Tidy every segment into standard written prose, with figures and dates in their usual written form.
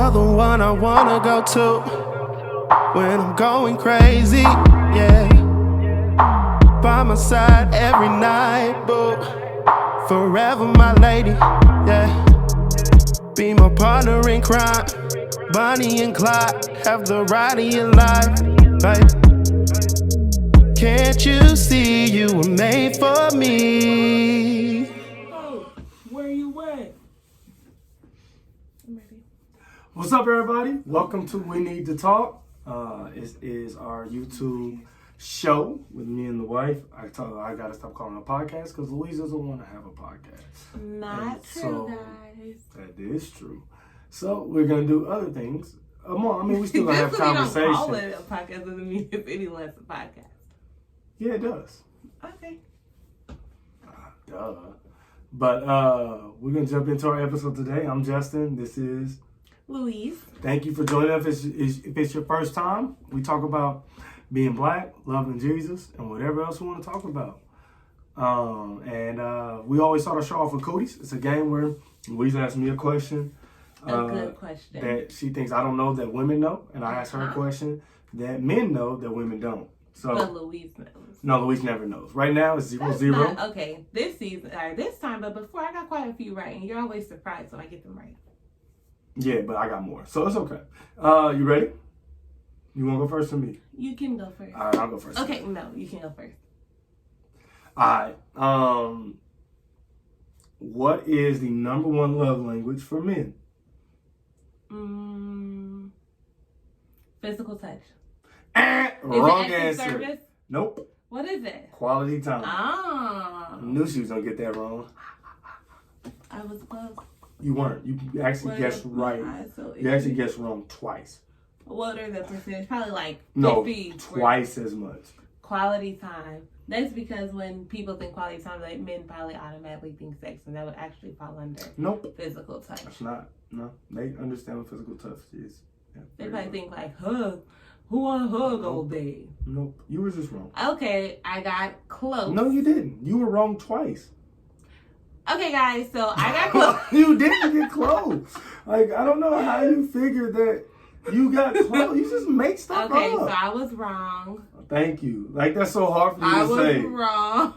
You're the one I wanna go to when I'm going crazy, yeah. By my side every night, boo. Forever my lady, yeah. Be my partner in crime, Bonnie and Clyde. Have the ride of your life, babe. Can't you see you were made for me? Oh, where you at? I'm ready. What's up, everybody? Welcome to We Need to Talk. It is our YouTube show with me and the wife. I gotta stop calling it a podcast because Louise doesn't want to have a podcast. Not true, guys. That is true. So we're gonna do other things. We still gonna have conversation. We don't call it a podcast doesn't mean it's any less a podcast. Yeah, it does. Okay. Duh. But we're gonna jump into our episode today. I'm Justin. This is Louise. Thank you for joining us. If it's your first time, we talk about being black, loving Jesus, and whatever else we want to talk about. We always start our show off with Cooties. It's a game where Louise asks me a question. A good question. That she thinks I don't know that women know, and I ask her a question that men know that women don't. So, but Louise knows. No, Louise never knows. Right now it's 0-0. Okay, this season, or this time, but before I got quite a few right, and you're always surprised when I get them right. Yeah, but I got more, so it's okay. You ready? You want to go first or me? You can go first. All right, I'll go first. Okay, no, you can go first. All right. What is the number one love language for men? Physical touch. Wrong Is it answer. service? Nope. What is it? Quality time. Ah. I knew she was gonna get that wrong. I was close. You weren't. You actually guessed right. You actually guessed wrong twice. What are the percentage? Probably like 50. No, twice as much. Quality time. That's because when people think quality time, like men probably automatically think sex, and that would actually fall under physical touch. That's not. No, they understand what physical touch is. Yeah, they probably think like hug. Who want to hug all day? Nope, you were just wrong. Okay, I got close. No, you didn't. You were wrong twice. Okay, guys, so I got close. You didn't get close. Like, I don't know how you figured that you got close. You just make stuff up. Okay, so I was wrong. Thank you. Like, that's so hard for you to say. I was wrong.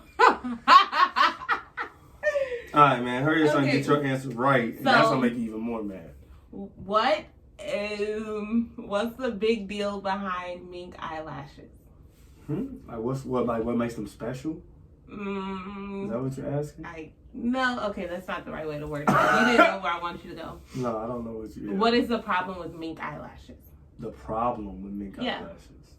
All right, man. Hurry up and get your answer right. And that's going to make you even more mad. What's the big deal behind mink eyelashes? Like, what makes them special? Is that what you're asking? No, okay, that's not the right way to word it. You didn't know where I want you to go. No, I don't know what you. What is the problem with mink eyelashes? The problem with mink eyelashes.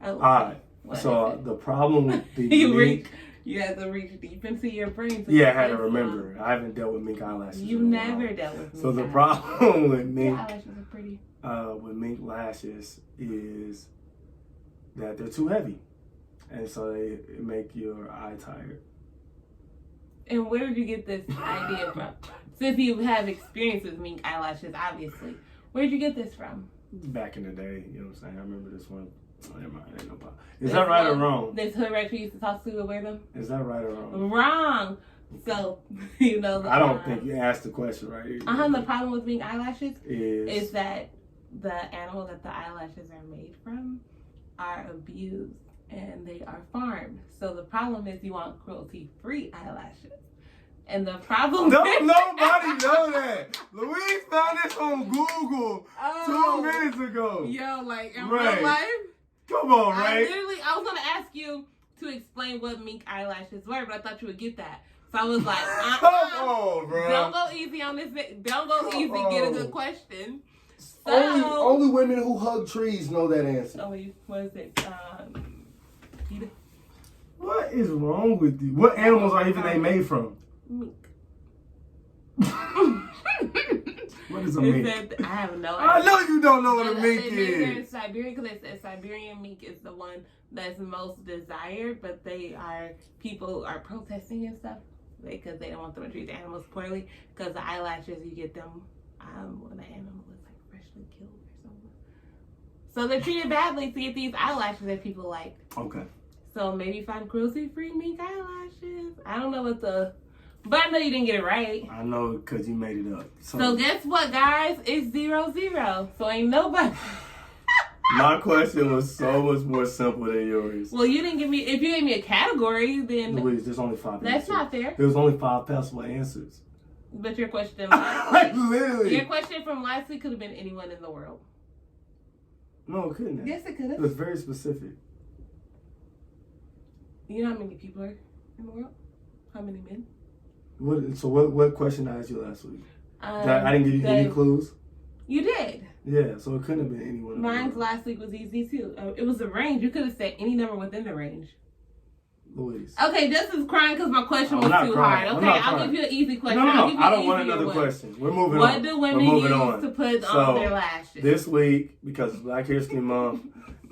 All right. So the problem with the mink. You had to reach deep into your brain. Yeah, I had to remember. I haven't dealt with mink eyelashes. You never dealt with mink. So the problem with mink eyelashes are pretty. With mink lashes is that they're too heavy, and so they make your eye tired. And where did you get this idea from? Since you have experience with mink eyelashes, obviously, where did you get this from? Back in the day, you know what I'm saying. I remember this one. Never mind, ain't no problem. Is that right or wrong? This hood rat you used to talk to would wear them? Is that right or wrong? Wrong. So, you know. I don't think you asked the question right. The problem with mink eyelashes is that the animal that the eyelashes are made from are abused and they are farmed. So the problem is you want cruelty-free eyelashes. And the problem Don't nobody know that. Louise found this on Google 2 minutes ago. Yo, like in real life? Come on, Ray. I was going to ask you to explain what mink eyelashes were, but I thought you would get that. So I was like, come on, bro. Don't go easy on this. Don't go easy. Get a good question. So, only women who hug trees know that answer. What is it? Peter? What is wrong with you? What animals are even they made from? Mink. What is a mink? I have no idea. I know you don't know what a mink is. Siberian, because a Siberian mink is the one that's most desired, but people are protesting and stuff because they don't want them to treat the animals poorly. Because the eyelashes, you get them when the animal is like freshly killed or something. So they're treated badly to get these eyelashes that people like. Okay. So maybe find cruelty-free mink eyelashes. I don't know what but I know you didn't get it right. I know because you made it up. So guess what, guys? It's 0-0. So ain't nobody. My question was so much more simple than yours. Well, you didn't give me. If you gave me a category, then Louise, there's only 5 that's answers. not fair. There's only 5 possible answers. But your question, Like, literally. your question from last week could have been anyone in the world. No, it couldn't have. Yes, it could It have. was very specific. You know how many people are in the world? How many men? What question I asked you last week? I didn't give you any clues? You did. Yeah, so it couldn't have been anyone. Mine's last week was easy too. It was a range. You could have said any number within the range. Louise. Okay, Justin's crying because my question was not too crying. hard. I'm Okay, not I'll crying. give you an easy question. No, I'll give you I an don't want easier another one. question. We're moving on. What do women We're moving use on. to put on their lashes? This week, because it's Black History Month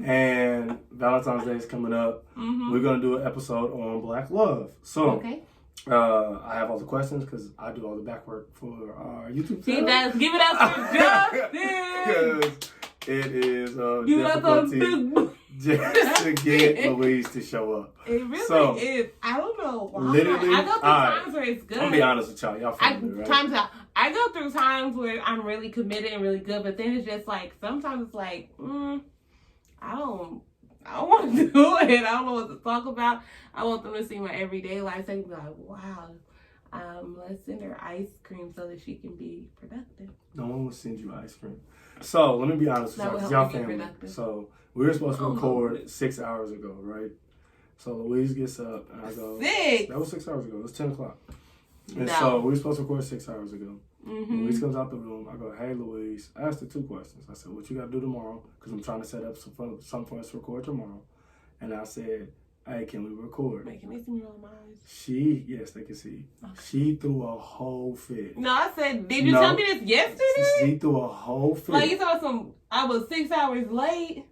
and Valentine's Day is coming up, we're going to do an episode on Black love. So, okay. I have all the questions because I do all the back work for our YouTube channel. He does. Give it up for Justin. Because it is Give it up for difficulty just to get Louise to show up. It really is. I don't know why. Literally, I go through times where it's good. I'm going to be honest with y'all. Y'all family, right? Times out. I go through times where I'm really committed and really good, but then it's just like, sometimes it's like, I don't want to do it. I don't know what to talk about. I want them to see my everyday life. They can be like, wow, let's send her ice cream so that she can be productive. No one will send you ice cream. So, let me be honest with y'all, because y'all family. So, we were supposed to record 6 hours ago, right? So, Louise gets up, and I go... 6? That was 6 hours ago. It was 10 o'clock. And No. so, we were supposed to record 6 hours ago. Louise comes out the room. I go, hey, Louise. I asked her 2 questions. I said, what you got to do tomorrow? Because I'm trying to set up something for us to record tomorrow. And I said, hey, can we record? Wait, can they see me on my eyes? Yes, they can see. Okay. She threw a whole fit. No, I said, did you tell me this yesterday? She threw a whole fit. Like, you thought I was 6 hours late.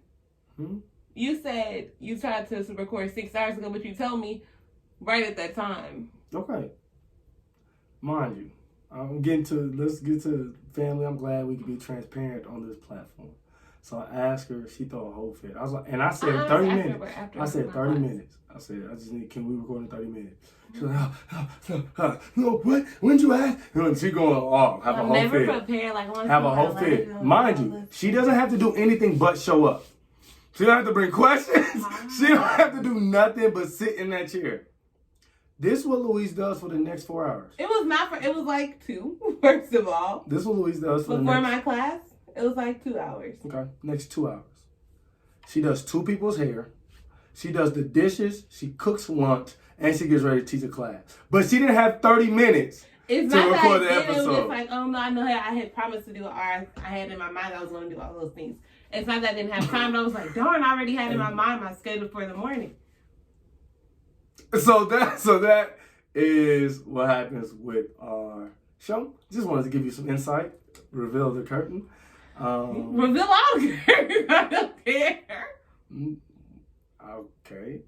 Hmm? You said you tried to record 6 hours ago, but you told me right at that time. Okay. Mind you, let's get to family. I'm glad we can be transparent on this platform. So I asked her, she threw a whole fit. I was like, and I said 30 minutes. I said 30 minutes. I said, can we record in 30 minutes? She's like, no, what? When'd you ask? And she going off, have a whole fit. I'm never prepared. Like, have a whole fit. Mind you, she doesn't have to do anything but show up. She don't have to bring questions. She don't have to do nothing but sit in that chair. This is what Louise does for the next 4 hours. It was not it was like 2, first of all. This is what Louise does for Before my class, it was like 2 hours. Okay, next 2 hours. She does 2 people's hair. She does the dishes. She cooks lunch. And she gets ready to teach a class. But she didn't have 30 minutes to record the episode. It was just like, oh no, I know I had promised to do it, or I had in my mind I was going to do all those things. It's not that I didn't have time, but I was like, darn, I already had in my mind my schedule for the morning. So that is what happens with our show. Just wanted to give you some insight. Reveal the curtain. Reveal all the curtain. I don't care. Okay.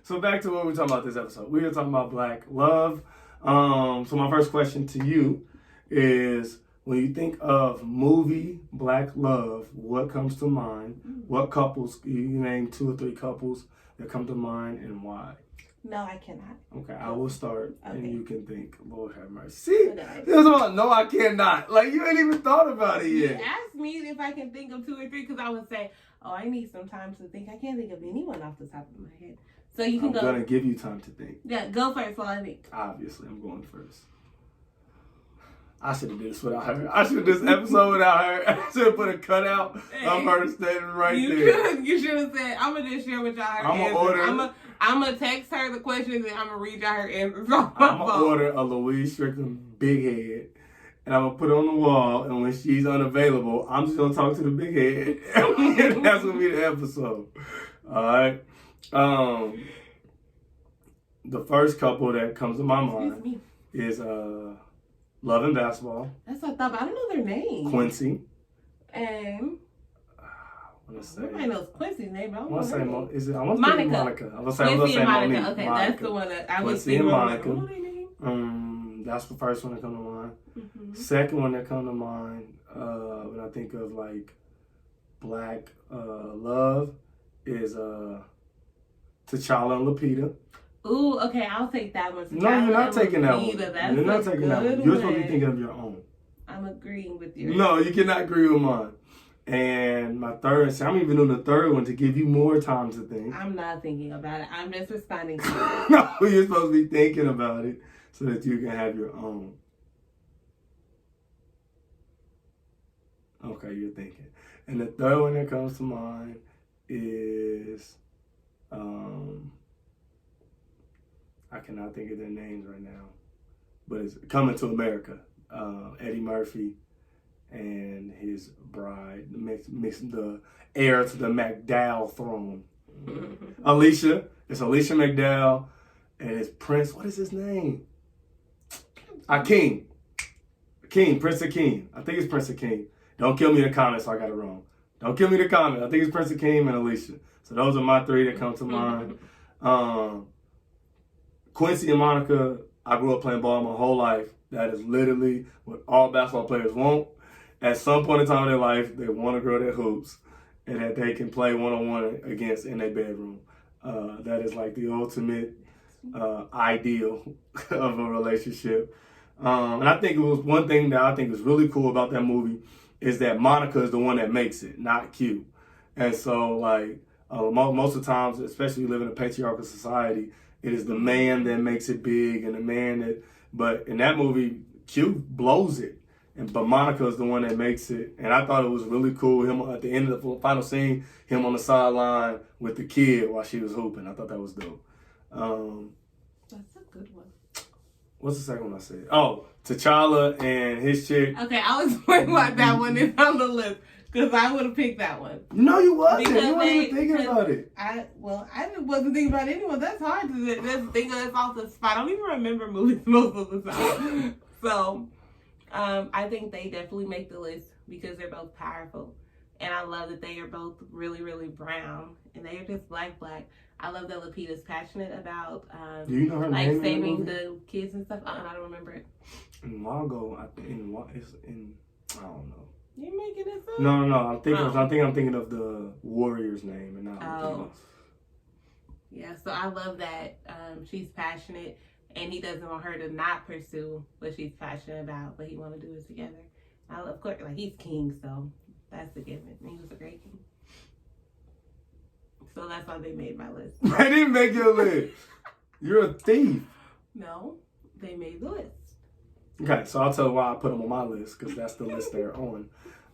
So back to what we're talking about this episode. We were talking about Black love. So my first question to you is, when you think of movie Black love, what comes to mind? What couples, you name 2 or 3 couples that come to mind, and why? No, I cannot. Okay, I will start, and you can think. Lord have mercy. See, Okay. this is about no, I cannot. Like, you ain't even thought about it yet. You asked me if I can think of 2 or 3, because I would say, oh, I need some time to think. I can't think of anyone off the top of my head. So you can go. I'm going to give you time to think. Yeah, go first while I think. Obviously, I'm going first. I should have did this without her. I should have did this episode without her. I should have put a cutout of her standing right there. You should have said, I'm going to just share with y'all her answers. I'm going to text her the questions and I'm going to read y'all her answers on I'm going to order a Louise Strickland big head. And I'm going to put it on the wall. And when she's unavailable, I'm just going to talk to the big head. And that's going to be the episode. All right. The first couple that comes to my mind is Love and Basketball. That's what I thought, but I don't know their name. Quincy. And everybody knows Quincy's name, but I don't know her name. Monica. I was saying Quincy and Monica. Monique. Okay, Monica. that's the one that I was Quincy and Monica. Like, what are their name? That's the first one that come to mind. Mm-hmm. Second one that come to mind when I think of like black love is T'Challa and Lupita. Ooh, okay, I'll take that one. No, you're not taking that one. You're not taking that one. You're supposed to be thinking of your own. I'm agreeing with you. No, you cannot agree with mine. And my third, so I'm even doing the third one to give you more time to think. I'm not thinking about it. I'm just responding to it. No, you're supposed to be thinking about it so that you can have your own. Okay, you're thinking. And the third one that comes to mind is, I cannot think of their names right now, but it's Coming to America. Eddie Murphy and his bride, mixing the heir to the McDowell throne. Alicia. It's Alicia McDowell and his prince. What is his name? King. Prince Akeem. I think it's Prince Akeem. Don't kill me in the comments if I got it wrong. Don't kill me in the comments. I think it's Prince Akeem and Alicia. So those are my three that come to mind. Quincy and Monica, I grew up playing ball my whole life. That is literally what all basketball players want. At some point in time in their life, they want a girl that hoops and that they can play one-on-one against in their bedroom. That is like the ultimate ideal of a relationship. And I think it was one thing that I think was really cool about that movie is that Monica is the one that makes it, not Q. And so, like, most of the times, especially living in a patriarchal society, it is the man that makes it big and the man that... But in that movie, Q blows it. But Monica is the one that makes it. And I thought it was really cool. Him at the end of the final scene, him on the sideline with the kid while she was hooping. I thought that was dope. That's a good one. What's the second one I said? Oh, T'Challa and his chick. Okay, I was wondering why that one is on the list. Because I would have picked that one. No, you wasn't. You weren't even thinking about it. I wasn't thinking about anyone. That's hard to just think of. It's off the spot. I don't even remember movies most of the time. So, I think they definitely make the list because they're both powerful. And I love that they are both really, really brown. And they are just black. I love that Lupita's passionate about Do you know her like name saving the kids and stuff. I don't remember it. In Margot, I don't know. You're making this up? No. I'm thinking of the warrior's name and not anything else. Yeah, so I love that she's passionate and he doesn't want her to not pursue what she's passionate about, but he want to do it together. Of course, like he's king, so that's a given. He was a great king. So that's why they made my list. I didn't make your list. You're a thief. No, they made the list. Okay, so I'll tell you why I put them on my list, because that's the list they're on.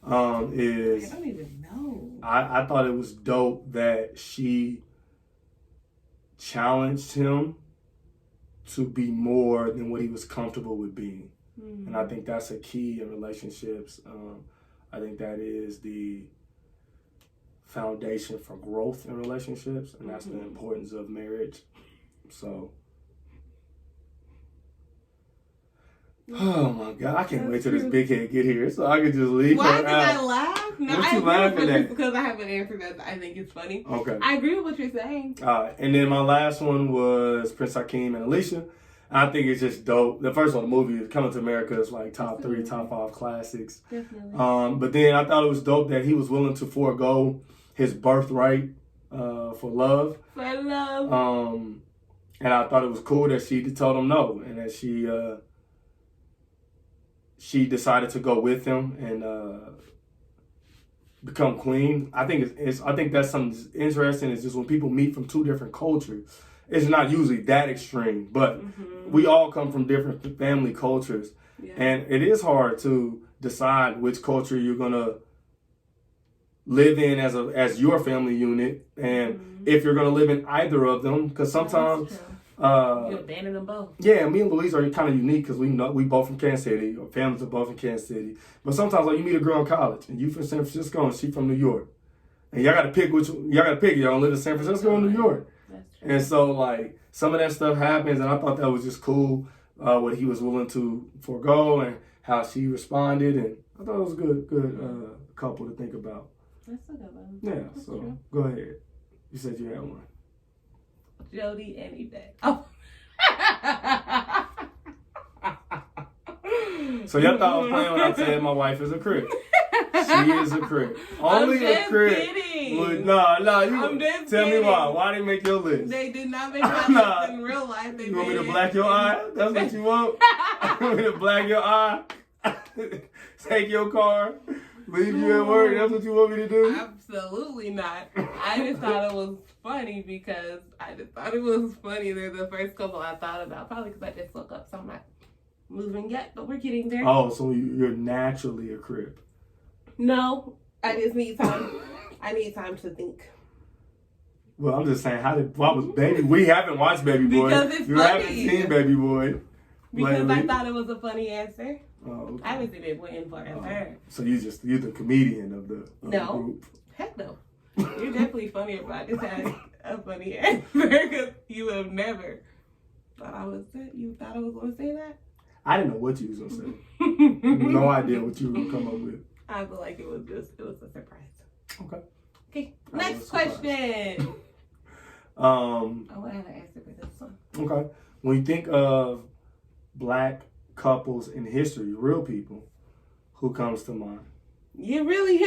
I don't even know. I thought it was dope that she challenged him to be more than what he was comfortable with being. Mm-hmm. And I think that's a key in relationships. I think that is the foundation for growth in relationships, and that's the importance of marriage. So, oh my God, I can't wait till this big head get here so I can just leave Why her did out. I laugh? No, What I you laughing at? Because I have an answer that I think is funny. Okay. I agree with what you're saying. And then my last one was Prince Akeem and Alicia. I think it's just dope. The first one, the movie, Coming to America, is like top 3, top 5 classics. Definitely. But then I thought it was dope that he was willing to forego his birthright for love. For love. And I thought it was cool that she told him no, and that she decided to go with him and become queen. I think I think that's something interesting. Is just when people meet from two different cultures, it's not usually that extreme, but we all come from different family cultures, and it is hard to decide which culture you're gonna live in as your family unit, and if you're gonna live in either of them, because sometimes you abandon them both. Yeah, me and Louise are kind of unique because we both from Kansas City. Our families are both from Kansas City. But sometimes, like, you meet a girl in college, and you from San Francisco, and she from New York, and y'all gotta pick y'all live in San Francisco or New York. That's true. And so, like, some of that stuff happens, and I thought that was just cool. What he was willing to forego and how she responded, and I thought it was a good couple to think about. That's a good one. Yeah, That's so true. Go ahead. You said you had one. Jody and Yvette. Oh. So y'all thought I was playing when I said my wife is a Crip. She is a Crip. Only a Crip. Kidding. No, I'm you just tell me kidding. why. Why they make your list? They did not make my list in real life. They You want me to did. black your eye? That's what you want? You want me to black your eye? Take your car? Leave you at work? That's what you want me to do? Absolutely not. I just thought it was funny because I just thought it was funny. They're the first couple I thought about. Probably because I just woke up, so I'm not moving yet, but we're getting there. Oh, so you're naturally a Crip. No, I just need time. I need time to think. Well, I'm just saying, why was Baby? We haven't watched Baby Boy. Because it's you funny. haven't seen Baby Boy. Because lately. I thought it was a funny answer. Oh, okay. I haven't seen it win for answer. So you're the comedian of the No. group. Heck no. You're definitely funnier, but I just had a funny answer because you have never thought I was that. You thought I was going to say that? I didn't know what you was gonna say. No idea what you were gonna come up with. I feel like it was a surprise. Okay. Okay, I next was surprised. question. Oh, I have an answer for this one. Okay. When you think of black couples in history, real people, who comes to mind? You're really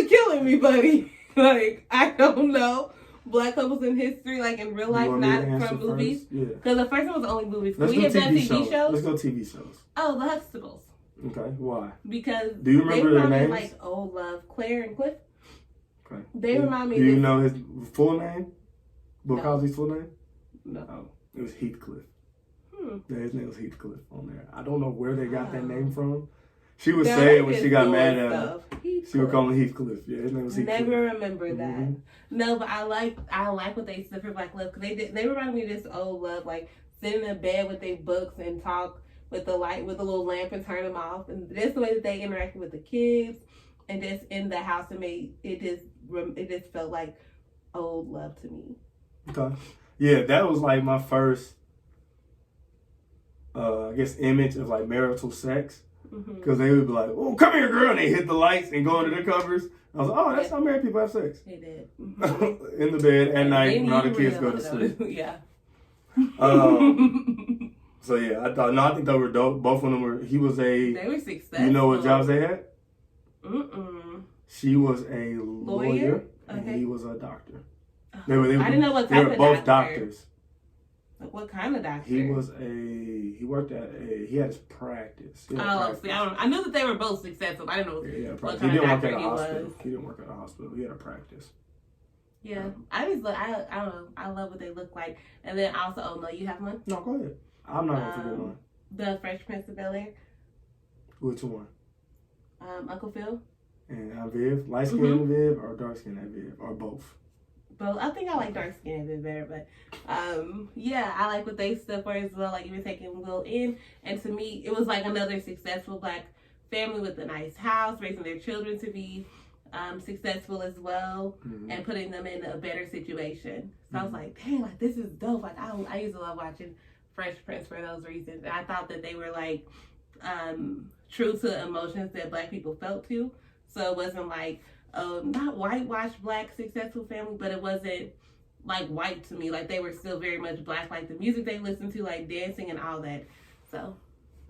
killing me, buddy. Like, I don't know. Black couples in history, like in real life, You want me to not answer from first? movies. Yeah. Because the first one was only movies. Let's We go have done TV shows. Let's go TV shows. Oh, the Huxtables. Okay. Why? Because Do you remember they their remind me names? like Old Love, Claire and Cliff. Okay. They remind me. Do you of know his full name? Bill No. Cosby's full name? No. Oh, it was Heathcliff. Hmm. Yeah, his name was Heathcliff on there. I don't know where they got that Oh. name from. She would They're say it like when just she got doing mad at him. stuff. She would call him Heathcliff. Yeah, his name was Heathcliff. Never remember that. Mhm. No, but I like what they said for Black Love because they remind me of this old love, like sitting in bed with their books and talk with the light with the little lamp and turn them off, and just the way that they interacted with the kids and just in the house, it just felt like old love to me. Okay. Yeah, that was like my first, I guess, image of like marital sex. Because they would be like, oh, come here, girl. And they hit the lights and go under the covers. I was like, oh, that's how married people have sex. They did. In the bed at night when all the kids go to sleep. Yeah. So yeah, I think they were dope. Both of them were, he was a, They were successful. you know what jobs they had? Mm-mm. She was a lawyer and Okay. he was a doctor. I They didn't know what They type were of both doctor. doctors. Like, what kind of doctor? He had his practice. He had a Oh, practice. see, I knew that they were both successful. I didn't know Yeah, what practice. kind He of didn't work doctor at a he hospital. was. He didn't work at a hospital. He had a practice. Yeah, I just look. I don't know. I love what they look like. And then also, oh no, you have one. No, go ahead. I'm not gonna forget one. The Fresh Prince of Bel-Air. Which one? Uncle Phil. And Viv, light skinned Viv or dark skinned Viv or both? Both. I think I like dark skin a bit better, but yeah, I like what they stood for as well. Like even taking Will in, and to me, it was like another successful black family with a nice house, raising their children to be successful as well, and putting them in a better situation. So I was like, dang, like this is dope. Like I used to love watching Fresh Prince for those reasons. And I thought that they were like true to emotions that black people felt too. So it wasn't like not whitewashed black successful family, but it wasn't like white to me. Like they were still very much black, like the music they listened to, like dancing and all that. So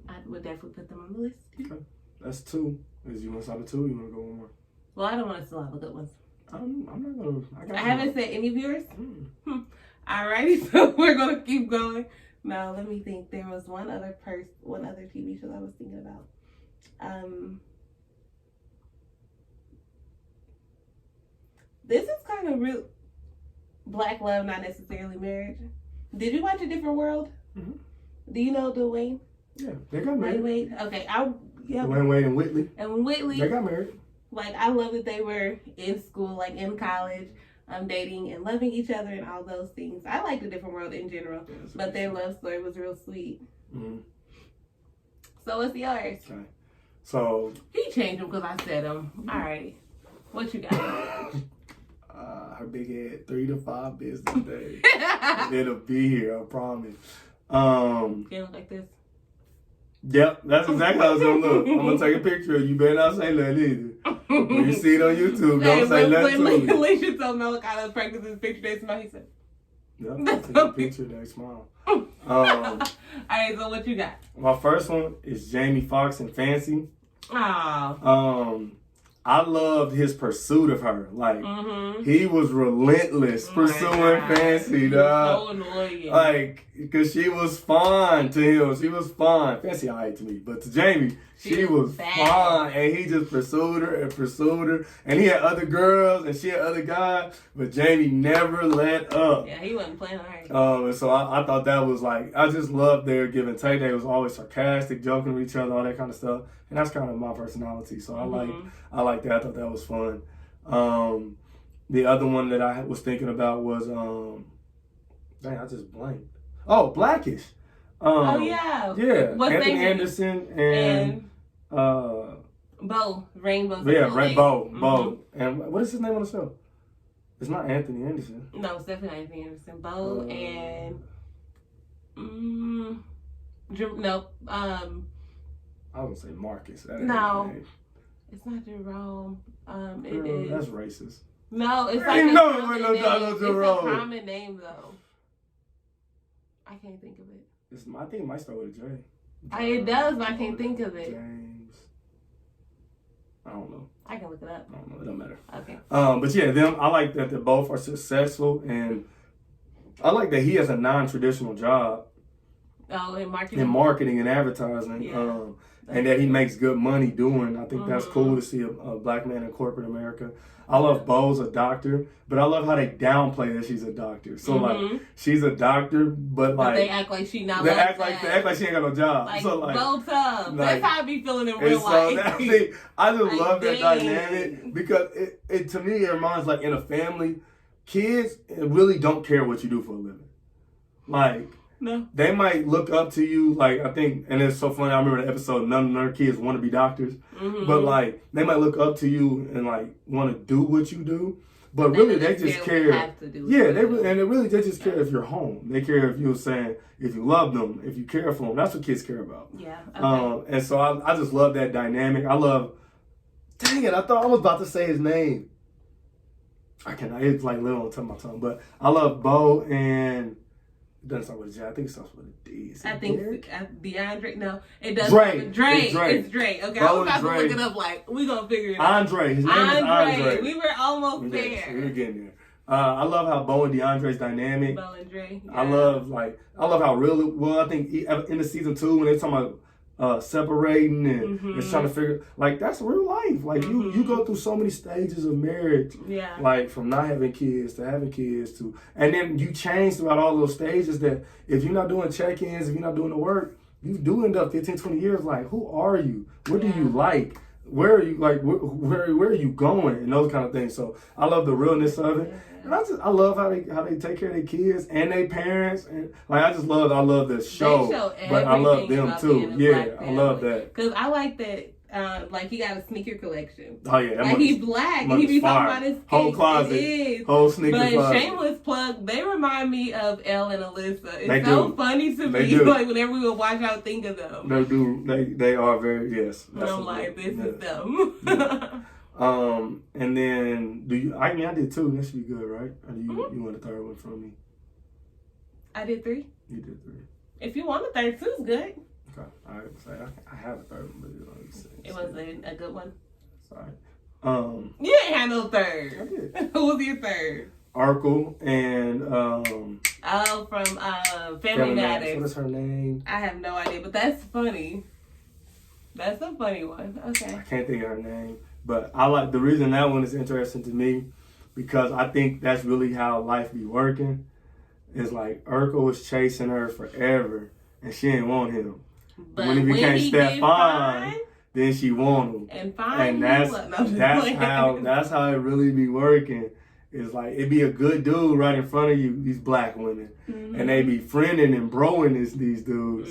I would definitely put them on the list. Okay. That's two. Is you want to start at two or you want to go one more? Well, I don't want to still have a good ones. I'm not going to. I haven't said any viewers. Alrighty, so we're going to keep going. Now, let me think. There was one other TV show I was thinking about. This is kind of real black love, not necessarily marriage. Did you watch A Different World? Do you know Dwayne? Yeah, they got married. Wade. Okay, Dwayne Wade and Whitley. And Whitley. They got married. Like, I love that they were in school, like in college, dating and loving each other and all those things. I like A Different World in general, but their love story was real sweet. So what's yours? Okay. So He changed them because I said them. All right. What you got? her big head, 3 to 5 business days. It'll be here, I promise. Can it look like this? Yep, that's exactly how it's gonna look. I'm gonna take a picture of you. Better not say nothing either. When you see it on YouTube, don't say nothing to me. Alicia told me I look out of practice this picture. They smell. He said, Yep. Take a picture, they smile. All right, so what you got? My first one is Jamie Foxx in Fancy. Oh. I loved his pursuit of her. Like, he was relentless pursuing Fancy, dog. So annoying. Like, because she was fun to him. She was fun. Fancy, I hate to me. But to Jamie, she was fun. And he just pursued her and pursued her. And he had other girls and she had other guys. But Jamie never let up. Yeah, he wasn't playing her. And so I thought that was like, I just loved their give and take. They was always sarcastic, joking with each other, all that kind of stuff. And that's kind of my personality. So I like that. I thought that was fun. The other one that I was thinking about was, dang, I just blanked. Oh, Blackish. Oh, yeah. Yeah. What's Anthony Anderson and Bo. Rainbow. Yeah, Bo. And what is his name on the show? It's not Anthony Anderson. No, it's definitely Anthony Anderson. Bo and no. I was gonna say Marcus. No, it's not Jerome. It is. That's racist. No, it's I like know it wasn't no Donald Jerome. It's a common name though. I can't think of it. I think it might start with a J. It does, but I can't think of it. James. I don't know. I can look it up. I don't know. It don't matter. Okay. But yeah, I like that they both are successful, and I like that he has a non-traditional job. Oh, in marketing. In marketing and advertising. Yeah. And that he makes good money doing. I think that's cool to see a black man in corporate America. I love Bo's a doctor, but I love how they downplay that she's a doctor. So like, she's a doctor, but like they act like she not. They act like she ain't got no job. Like, so like, Bo Tubbs. That's how I be feeling in real so life. I just love that dynamic because it to me it reminds like in a family, kids really don't care what you do for a living. Like. No. They might look up to you, like, I think, and it's so funny, I remember the episode, none of their kids want to be doctors, but, like, they might look up to you and, like, want to do what you do, but really, they just care. They just care if you're home. They care if you're saying, if you love them, if you care for them. That's what kids care about. Yeah. Okay. And so I just love that dynamic. Dang it, I thought I was about to say his name. I cannot, it's like little on the tip of my tongue, but I love Bo and... It doesn't start with a J. I think it starts with a D. I think DeAndre. No, it doesn't. Drake. It's Drake. Okay, I was about to look it up. Like we gonna figure it out. Andre. His name is Andre. We were almost there. We were getting there. I love how Bo and DeAndre's dynamic. Bo and Dre. Yeah. I love how real. Well, I think in the season 2 when they're talking about separating and it's trying to figure like that's real life. Like you go through so many stages of marriage. Yeah. Like from not having kids to having kids to, and then you change throughout all those stages. That if you're not doing check-ins, if you're not doing the work, you do end up 15, 20 years. Like who are you? What do you like? Where are you like? Where are you going? And those kind of things. So I love the realness of it. And I love how they take care of their kids and their parents, and like I love the show, but I love them too. Yeah, I love that because I like that. Like he got a sneaker collection. Oh yeah, like he's black. And he be talking about his whole closet, whole sneaker closet. But shameless plug, they remind me of Elle and Alyssa. It's so funny to me. Like whenever we would watch, I would think of them. They do. They are very yes. And I'm like, this is them. Yeah. And then I did 2. That should be good, right? Or do you want a third one from me? I did 3. You did 3. If you want a third, 2 is good. Okay, I have a third one, but it wasn't a good one. Sorry. You didn't have no third. I did. Who was your third? Urkel and from Family Matters. What is her name? I have no idea, but that's funny. That's a funny one. Okay. I can't think of her name. But I like the reason that one is interesting to me because I think that's really how life be working. It's like Urkel was chasing her forever and she didn't want him. But when he became Stefan, then she wanted him. And that's how it really be working. It's like it be a good dude right in front of you, these black women, and they be friending and broing these dudes.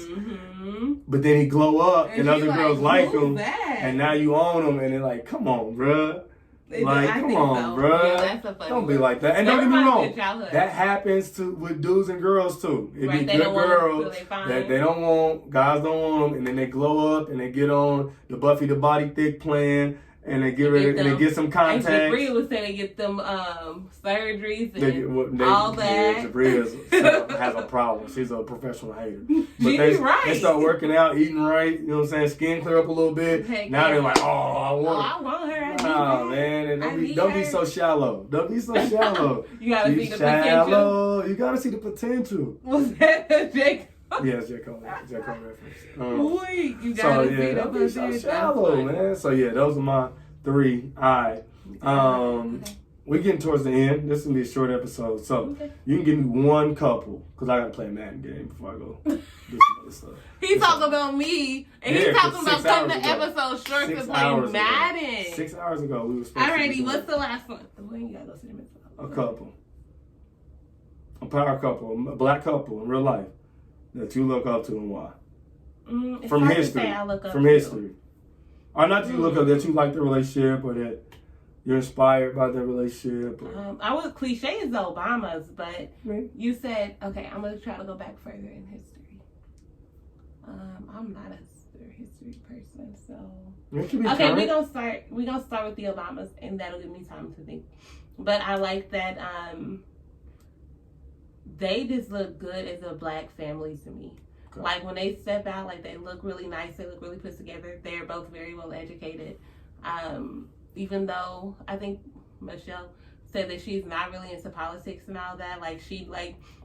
But then he glow up and other girls like him, and now you own him, and they're like, "Come on, bruh." Like, come on, bruh. Yeah, don't be like that. And don't get me wrong, that happens with dudes and girls too. It be good girls that they don't want, guys don't want them, and then they glow up and they get on the Buffy the Body Thick plan. and they get ready and they get some contacts. And Jabria was saying they get them surgeries and all that. Yeah, Jabria has a problem. She's a professional hater. But they start working out, eating right. You know what I'm saying? Skin clear up a little bit. Now they're like, I want her. Oh man, and don't be so shallow. Don't be so shallow. You gotta see the potential. You gotta see the potential. Was that Jake? Yes, J. Cole reference. You gotta see the potential. So shallow, man. So yeah, those are my 3. All right. We're getting towards the end. This is gonna be a short episode, so you can give me one couple because I gotta play a Madden game before I go do some other stuff. He's talking about me, and he's talking about cutting the episode short to play Madden. 6 hours ago, we were supposed to. Alrighty, what's the last one? When you gotta go see them. A couple, a power couple, a black couple in real life that you look up to and why? From history. Or not that you look up, that you like the relationship or that you're inspired by their relationship. I was cliche as the Obamas, but you said, okay, I'm going to try to go back further in history. I'm not a history person, so. Okay, we're gonna start with the Obamas, and that'll give me time to think. But I like that they just look good as a black family to me. Okay. Like when they step out, like they look really nice. They look really put together. They're both very well educated. Even though I think Michelle said that she's not really into politics and all that.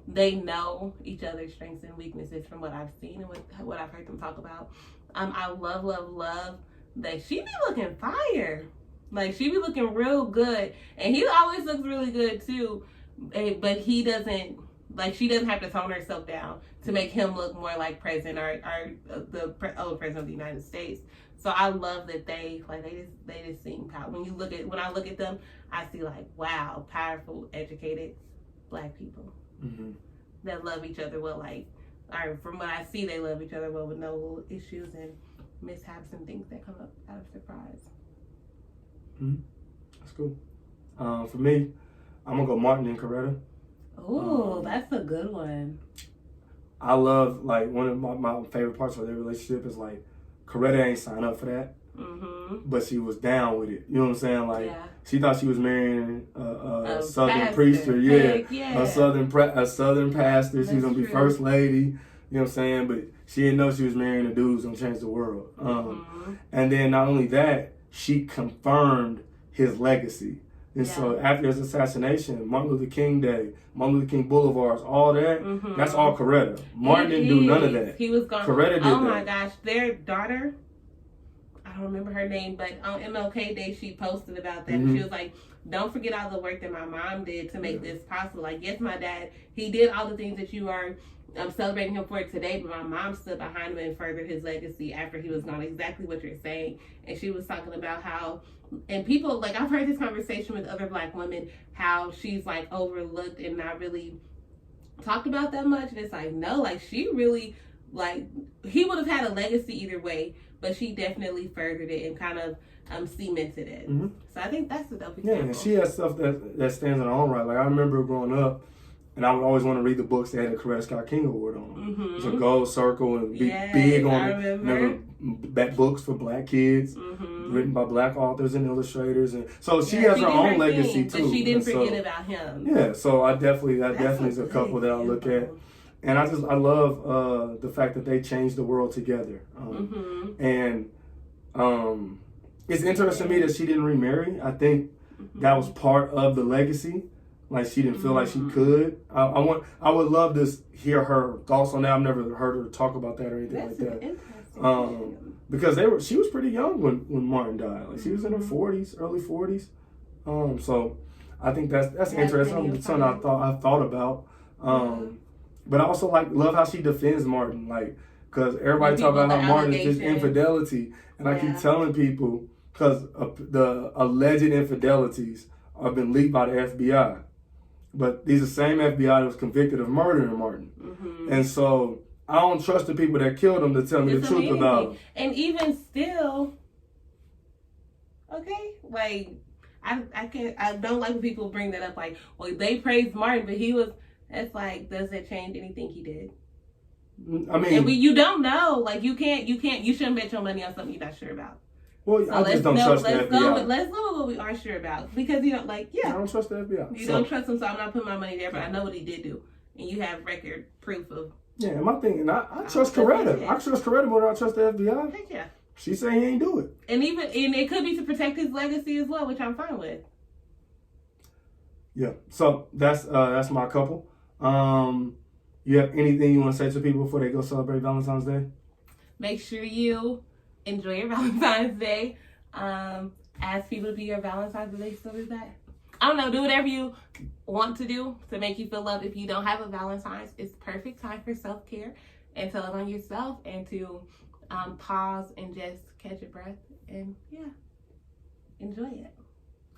They know each other's strengths and weaknesses from what I've seen and what I've heard them talk about. I love that she be looking fire. Like she be looking real good, and he always looks really good too. But he doesn't. Like she doesn't have to tone herself down to make him look more like president or the old president of the United States. So I love that they just seem powerful. When I look at them, I see like wow, powerful, educated black people that love each other well. Or from what I see, they love each other well with no issues and mishaps and things that come up out of surprise. That's cool. For me, I'm gonna go Martin and Coretta. Ooh, that's a good one. I love, one of my favorite parts of their relationship is, Coretta ain't signed up for that. But she was down with it. You know what I'm saying? She thought she was marrying a Southern preacher. A Southern pastor. She's going to be first lady. You know what I'm saying? But she didn't know she was marrying a dude who's going to change the world. And then not only that, she confirmed his legacy. And so after his assassination, Martin Luther King Day, Martin Luther King Boulevards, all that, that's all Coretta. Martin didn't do none of that. He was gone. Coretta did that. Oh my gosh, their daughter, I don't remember her name, but on MLK Day she posted about that. She was like, don't forget all the work that my mom did to make this possible. Like, yes, my dad, he did all the things that you are celebrating him for today, but my mom stood behind him and furthered his legacy after he was gone. Exactly what you're saying. And she was talking about how, and people, I've heard this conversation with other black women, how she's overlooked and not really talked about that much. And it's no, she really, he would have had a legacy either way, but she definitely furthered it and kind of cemented it. So I think that's the dope example. Yeah, and she has stuff that stands in her own right. I remember growing up, and I would always want to read the books that had the Coretta Scott King Award on them. It's a gold circle and big on it. Remember books for black kids, written by black authors and illustrators, and so she has her own legacy too. But she didn't forget about him. Yeah, so that definitely is a couple that I look at, and I love the fact that they changed the world together. And it's interesting to me that she didn't remarry. I think that was part of the legacy. She didn't feel like she could. I would love to hear her thoughts on that. I've never heard her talk about that or anything like that. Because she was pretty young when Martin died. She was in her 40s, early 40s. So I think that's interesting. That's something I thought about. But I also love how she defends Martin. Because everybody talk about how Martin is just infidelity, and I keep telling people because the alleged infidelities have been leaked by the FBI. But these are the same FBI that was convicted of murdering Martin. And so I don't trust the people that killed him to tell me the truth about him. And even still, okay, I don't like when people bring that up. Well, they praised Martin, but he was, it's does that change anything he did? I mean, and you don't know. You shouldn't bet your money on something you're not sure about. Well, So I just don't trust the FBI. Let's go with what we are sure about. Because you don't I yeah. don't trust the FBI. You don't trust him, so I'm not putting my money there, but I know what he did do. And you have record proof of. Yeah, and my thing, and I trust Coretta. I trust Coretta more than I trust the FBI. Heck yeah. She said he ain't do it. And it could be to protect his legacy as well, which I'm fine with. Yeah. So that's my couple. You have anything you want to say to people before they go celebrate Valentine's Day? Make sure you enjoy your Valentine's Day. Ask people to be your Valentine's. Do they still do that? I don't know. Do whatever you want to do to make you feel loved. If you don't have a Valentine's, it's perfect time for self-care and to love on yourself and to pause and just catch your breath and enjoy it.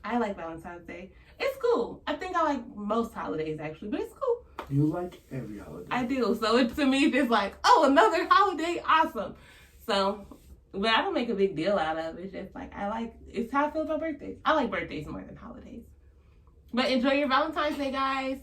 I like Valentine's Day. It's cool. I think I like most holidays actually, but it's cool. You like every holiday. I do. So to me, it's like, oh, another holiday, awesome. So, but I don't make a big deal out of it. It's just like it's how I feel about birthdays. I like birthdays more than holidays. But enjoy your Valentine's Day, guys.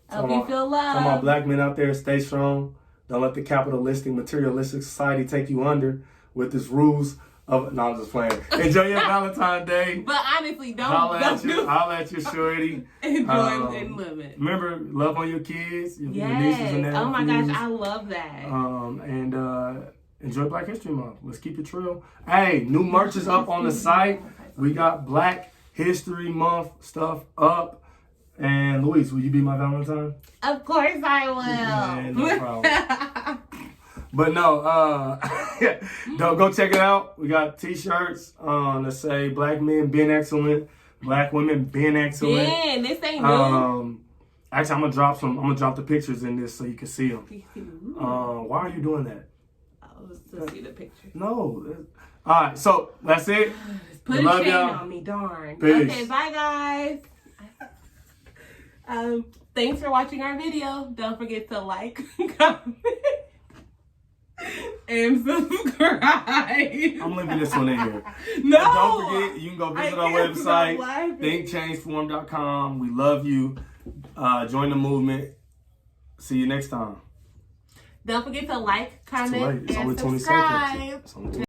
I hope you feel loved. Some of my black men out there, stay strong. Don't let the capitalistic, materialistic society take you under with its rules of. No, I'm just playing. Enjoy your Valentine's Day. But honestly, don't Holla at your shorty. Enjoy and live it. Remember, love on your kids, your nieces and nephews. Oh my gosh, I love that. And enjoy Black History Month. Let's keep it real. Hey, new merch is up on the site. We got Black History Month stuff up. And Luis, will you be my Valentine? Of course I will. Yeah, no problem. But no, don't go check it out. We got t-shirts that say Black men been excellent, Black women been excellent. Ben, this ain't new. Actually, I'm gonna drop the pictures in this so you can see them. Why are you doing that? To see the picture. No. All right, so that's it. Put a chain on me, darn. Peace. Okay, bye guys. Thanks for watching our video. Don't forget to like, comment, and subscribe. I'm leaving this one in here. No. And don't forget, you can go visit our website, thinkchangeforum.com. We love you. Join the movement. See you next time. Don't forget to like, comment, It's and only 20 subscribe. seconds. It's only 20